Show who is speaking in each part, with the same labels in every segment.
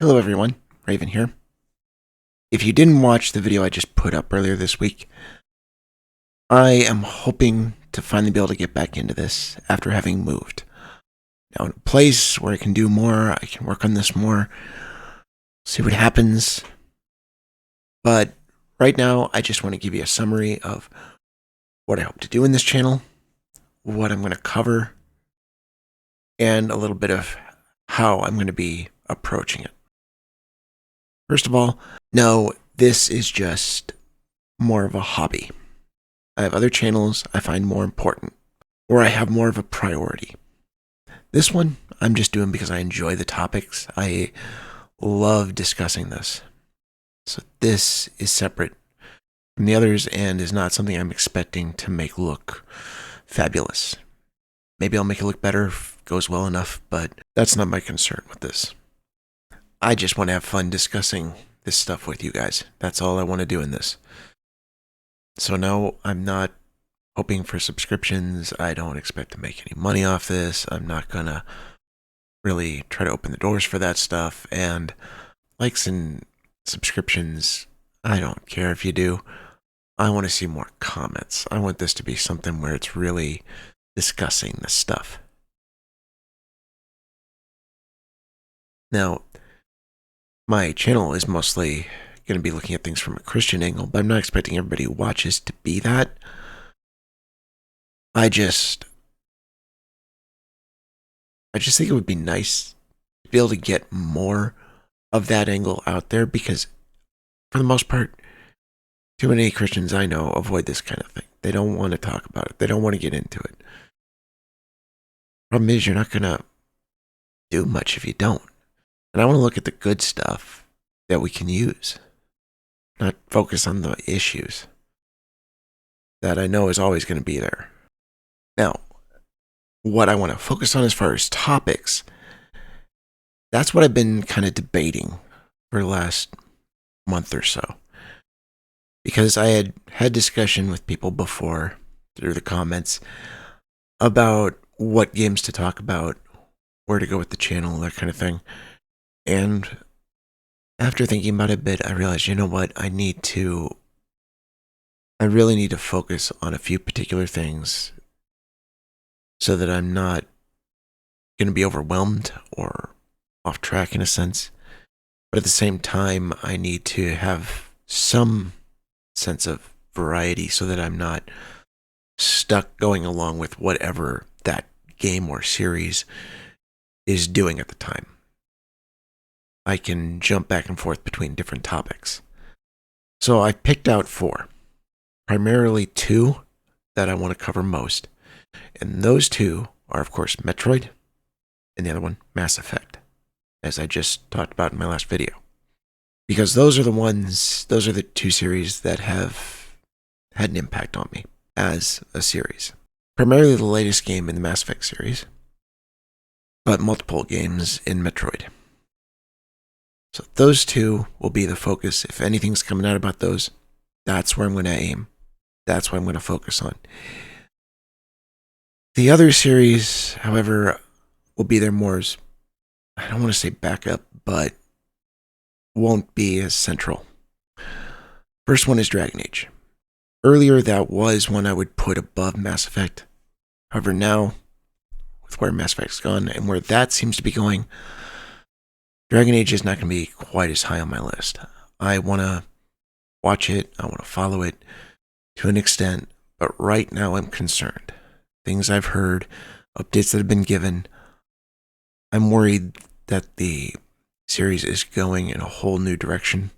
Speaker 1: Hello everyone, Raven here. If you didn't watch the video I just put up earlier this week, I am hoping to finally be able to get back into this after having moved. Now in a place where I can do more, I can work on this more, see what happens. But right now, I just want to give you a summary of what I hope to do in this channel, what I'm going to cover, and a little bit of how I'm going to be approaching it. First of all, no, this is just more of a hobby. I have other channels I find more important, or I have more of a priority. This one, I'm just doing because I enjoy the topics. I love discussing this. So this is separate from the others and is not something I'm expecting to make look fabulous. Maybe I'll make it look better if it goes well enough, but that's not my concern with this. I just want to have fun discussing this stuff with you guys. That's all I want to do in this. So no, I'm not hoping for subscriptions. I don't expect to make any money off this. I'm not gonna really try to open the doors for that stuff. And likes and subscriptions, I don't care if you do. I want to see more comments. I want this to be something where it's really discussing this stuff. Now, my channel is mostly going to be looking at things from a Christian angle, but I'm not expecting everybody who watches to be that. I just think it would be nice to be able to get more of that angle out there because, for the most part, too many Christians I know avoid this kind of thing. They don't want to talk about it. They don't want to get into it. Problem is, you're not going to do much if you don't. And I want to look at the good stuff that we can use, not focus on the issues that I know is always going to be there. Now, what I want to focus on as far as topics, that's what I've been kind of debating for the last month or so. Because I had had discussion with people before through the comments about what games to talk about, where to go with the channel, that kind of thing. And after thinking about it a bit, I realized, you know what, I really need to focus on a few particular things so that I'm not going to be overwhelmed or off track in a sense. But at the same time, I need to have some sense of variety so that I'm not stuck going along with whatever that game or series is doing at the time. I can jump back and forth between different topics. So I picked out 4, primarily 2 that I want to cover most. And those 2 are, of course, Metroid, and the other one, Mass Effect, as I just talked about in my last video. Because those are the 2 series that have had an impact on me as a series. Primarily the latest game in the Mass Effect series, but multiple games in Metroid. So those 2 will be the focus. If anything's coming out about those, that's where I'm going to aim. That's what I'm going to focus on. The other series, however, will be there more as, I don't want to say backup, but won't be as central. First one is Dragon Age. Earlier, that was one I would put above Mass Effect. However, now, with where Mass Effect's gone and where that seems to be going, Dragon Age is not going to be quite as high on my list. I want to watch it. I want to follow it to an extent. But right now, I'm concerned. Things I've heard, updates that have been given, I'm worried that the series is going in a whole new direction.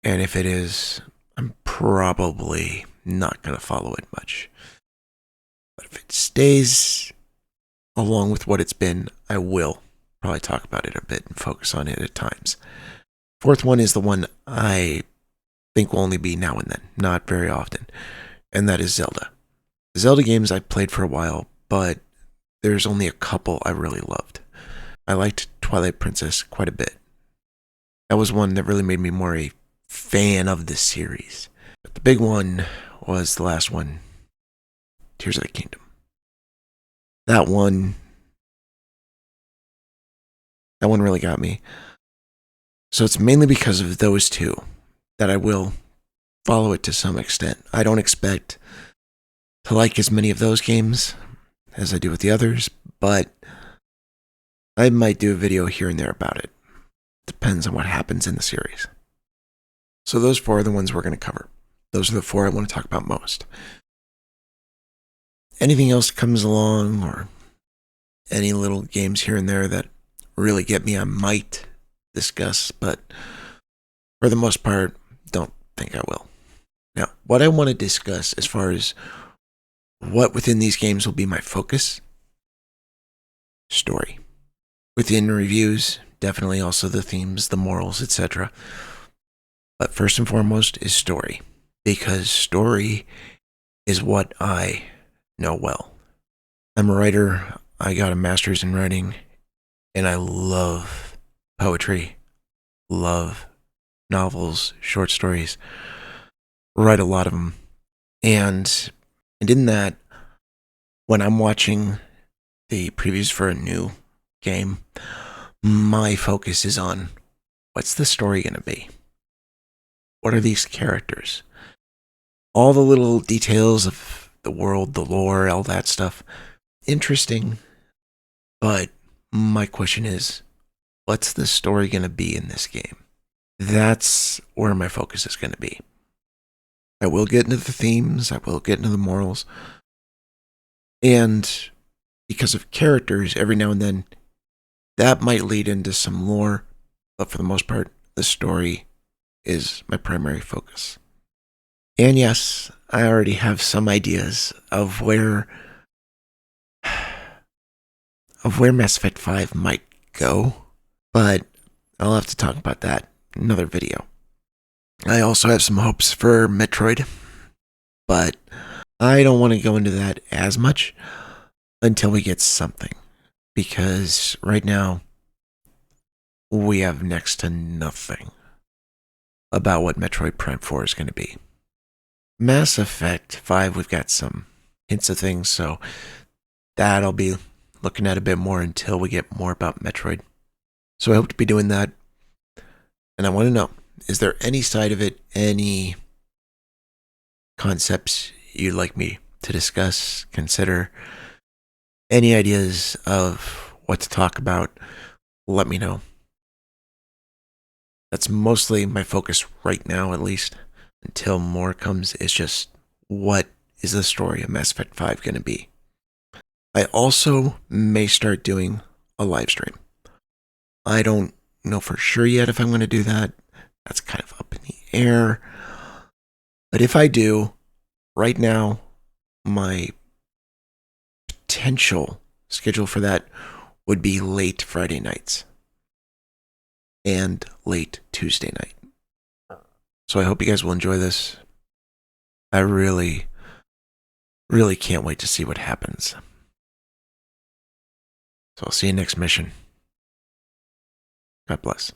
Speaker 1: And if it is, I'm probably not going to follow it much. But if it stays along with what it's been, I will probably talk about it a bit and focus on it at times. 4th one is the one I think will only be now and then, not very often, and that is Zelda. The Zelda games I've played for a while, but there's only a couple I really loved. I liked Twilight Princess quite a bit. That was one that really made me more a fan of the series. But the big one was the last one, Tears of the Kingdom. That one really got me. So it's mainly because of those two that I will follow it to some extent. I don't expect to like as many of those games as I do with the others, but I might do a video here and there about it. Depends on what happens in the series. So those four are the ones we're going to cover. Those are the four I want to talk about most. Anything else that comes along, or any little games here and there that really get me, I might discuss, but for the most part, don't think I will. Now, what I want to discuss as far as what within these games will be my focus: story. Within reviews, definitely also the themes, the morals, etc. But first and foremost is story, because story is what I know well. I'm a writer. I got a master's in writing, and I love poetry, love novels, short stories, write a lot of them. And in that, when I'm watching the previews for a new game, my focus is on what's the story going to be? What are these characters? All the little details of the world, the lore, all that stuff, interesting. But my question is, what's the story going to be in this game? That's where my focus is going to be. I will get into the themes, I will get into the morals, and because of characters, every now and then, that might lead into some lore, but for the most part, the story is my primary focus. And yes, I already have some ideas of where Mass Effect 5 might go, but I'll have to talk about that in another video. I also have some hopes for Metroid, but I don't want to go into that as much until we get something, because right now we have next to nothing about what Metroid Prime 4 is going to be. Mass Effect 5, we've got some hints of things, so that I'll be looking at a bit more until we get more about Metroid. So I hope to be doing that. And I want to know, is there any side of it, any concepts you'd like me to discuss, consider, any ideas of what to talk about? Let me know. That's mostly my focus right now, at least, until more comes. It's just, what is the story of Mass Effect 5 going to be? I also may start doing a live stream. I don't know for sure yet if I'm going to do that. That's kind of up in the air. But if I do, right now, my potential schedule for that would be late Friday nights and late Tuesday night. So I hope you guys will enjoy this. I really, really can't wait to see what happens. So I'll see you next mission. God bless.